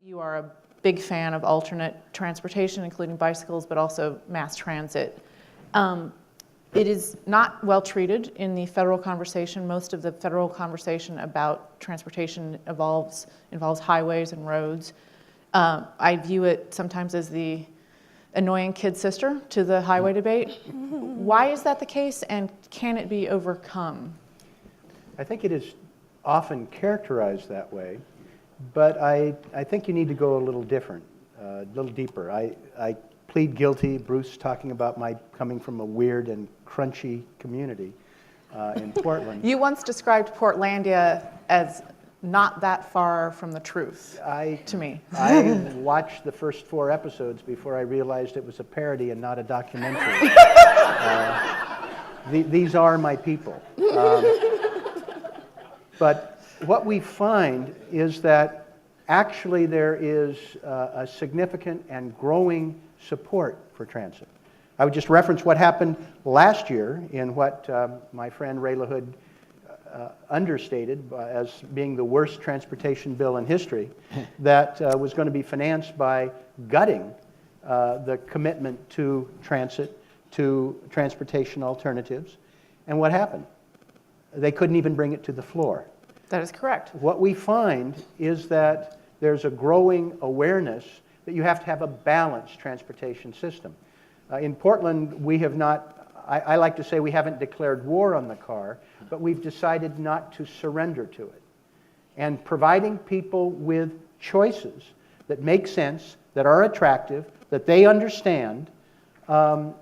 You are a big fan of alternate transportation, including bicycles, but also mass transit. It is not well treated in the federal conversation. Most of the federal conversation about transportation involves highways and roads. I view it sometimes as the annoying kid sister to the highway debate. Why is that the case, and can it be overcome? I think it is often characterized that way, but I think you need to go a little different, a little deeper. I plead guilty, Bruce talking about my coming from a weird and crunchy community in Portland. You once described Portlandia as not that far from the truth to me. I watched the first 4 episodes before I realized it was a parody and not a documentary. These are my people. But what we find is that actually there is a significant and growing support for transit. I would just reference what happened last year in what my friend Ray LaHood understated as being the worst transportation bill in history, that was going to be financed by gutting the commitment to transit, to transportation alternatives. And what happened? They couldn't even bring it to the floor. That is correct. What we find is that there's a growing awareness that you have to have a balanced transportation system. In Portland, we have not, I like to say we haven't declared war on the car, but we've decided not to surrender to it. And providing people with choices that make sense, that are attractive, that they understand,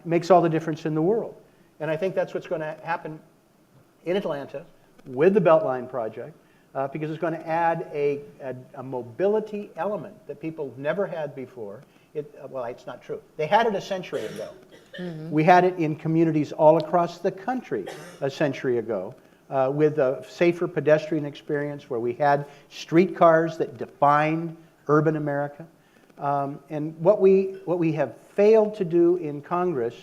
makes all the difference in the world. And I think that's what's going to happen in Atlanta with the Beltline project, because it's going to add a mobility element that people never had before. Well, it's not true. They had it a century ago. Mm-hmm. We had it in communities all across the country a century ago, with a safer pedestrian experience where we had streetcars that defined urban America. And what we have failed to do in Congress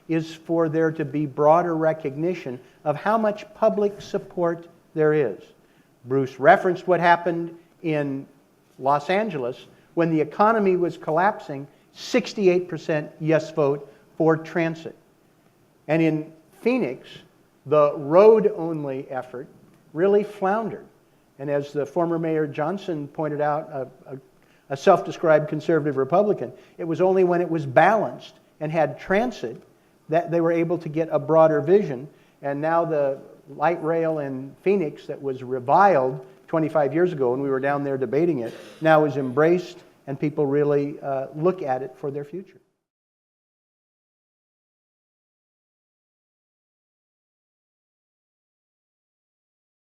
is for there to be broader recognition of how much public support there is. Bruce referenced what happened in Los Angeles when the economy was collapsing, 68% yes vote for transit. And in Phoenix, the road-only effort really floundered. And as the former Mayor Johnson pointed out, a self-described conservative Republican, it was only when it was balanced and had transit that they were able to get a broader vision. And now the light rail in Phoenix that was reviled 25 years ago when we were down there debating it, now is embraced, and people really look at it for their future.